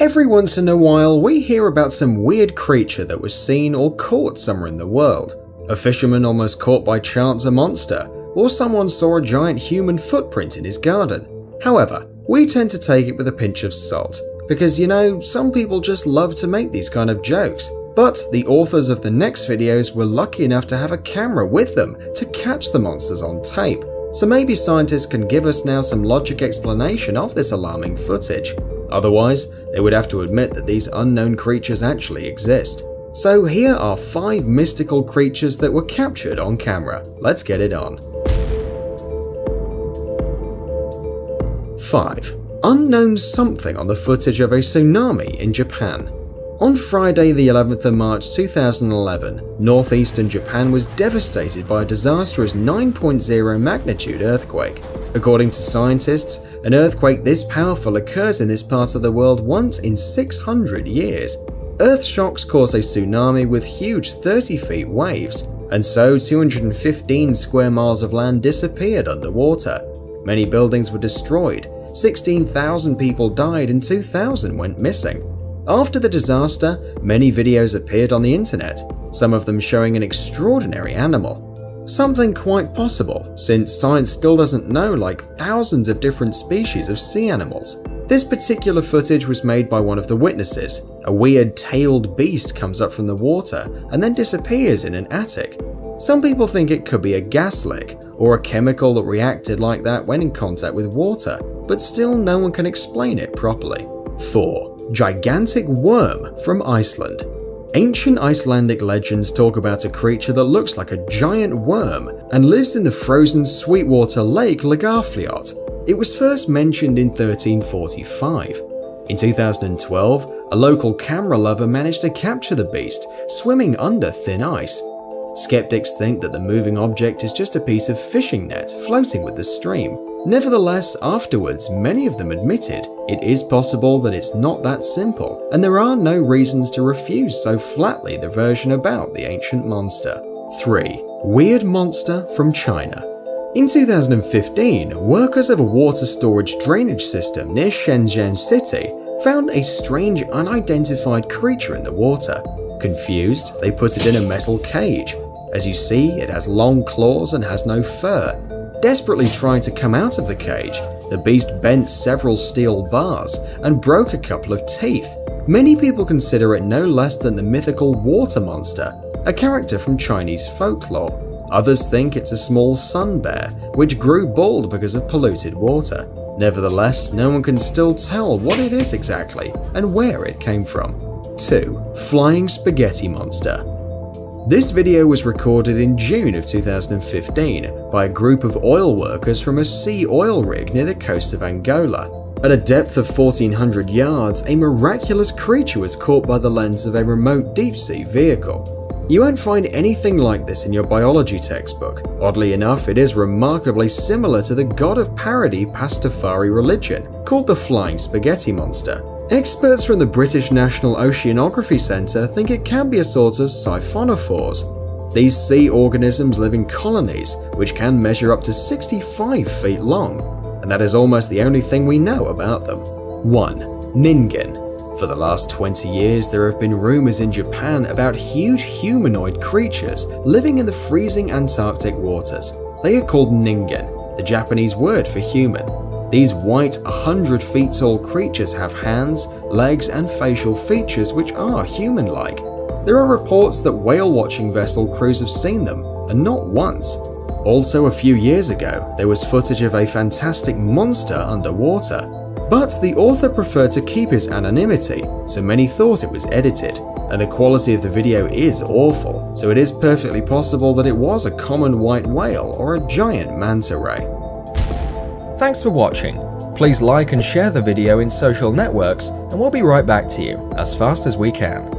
Every once in a while, we hear about some weird creature that was seen or caught somewhere in the world. A fisherman almost caught by chance a monster, or someone saw a giant human footprint in his garden. However, we tend to take it with a pinch of salt, because some people just love to make these kind of jokes. But the authors of the next videos were lucky enough to have a camera with them to catch the monsters on tape. So maybe scientists can give us now some logic explanation of this alarming footage. Otherwise, they would have to admit that these unknown creatures actually exist. So here are 5 mystical creatures that were captured on camera. Let's get it on. 5. Unknown something on the footage of a tsunami in Japan. On Friday the 11th of March 2011, northeastern Japan was devastated by a disastrous 9.0 magnitude earthquake. According to scientists, an earthquake this powerful occurs in this part of the world once in 600 years. Earth shocks cause a tsunami with huge 30-feet waves, and so 215 square miles of land disappeared underwater. Many buildings were destroyed, 16,000 people died and 2,000 went missing. After the disaster, many videos appeared on the internet, some of them showing an extraordinary animal. Something quite possible, since science still doesn't know thousands of different species of sea animals. This particular footage was made by one of the witnesses. A weird tailed beast comes up from the water and then disappears in an attic. Some people think it could be a gas leak or a chemical that reacted like that when in contact with water, but still no one can explain it properly. 4. Gigantic worm from Iceland. Ancient Icelandic legends talk about a creature that looks like a giant worm and lives in the frozen sweetwater lake Lagarfljót. It was first mentioned in 1345. In 2012, a local camera lover managed to capture the beast swimming under thin ice. Skeptics think that the moving object is just a piece of fishing net floating with the stream. Nevertheless, afterwards, many of them admitted it is possible that it's not that simple, and there are no reasons to refuse so flatly the version about the ancient monster. 3. Weird monster from China. In 2015, workers of a water storage drainage system near Shenzhen City found a strange unidentified creature in the water. Confused, they put it in a metal cage. As you see, it has long claws and has no fur. Desperately trying to come out of the cage, the beast bent several steel bars and broke a couple of teeth. Many people consider it no less than the mythical water monster, a character from Chinese folklore. Others think it's a small sun bear, which grew bald because of polluted water. Nevertheless, no one can still tell what it is exactly and where it came from. 2. Flying spaghetti monster. This video was recorded in June of 2015 by a group of oil workers from a sea oil rig near the coast of Angola. At a depth of 1,400 yards, a miraculous creature was caught by the lens of a remote deep-sea vehicle. You won't find anything like this in your biology textbook. Oddly enough, it is remarkably similar to the god of parody Pastafari religion, called the Flying Spaghetti Monster. Experts from the British National Oceanography Centre think it can be a sort of siphonophores. These sea organisms live in colonies, which can measure up to 65 feet long, and that is almost the only thing we know about them. 1. Ningen. For the last 20 years, there have been rumors in Japan about huge humanoid creatures living in the freezing Antarctic waters. They are called ningen, the Japanese word for human. These white, 100 feet tall creatures have hands, legs, and facial features which are human-like. There are reports that whale-watching vessel crews have seen them, and not once. Also, a few years ago, there was footage of a fantastic monster underwater. But the author preferred to keep his anonymity, so many thought it was edited, and the quality of the video is awful, so it is perfectly possible that it was a common white whale or a giant manta ray. Thanks for watching. Please like and share the video in social networks, and we'll be right back to you as fast as we can.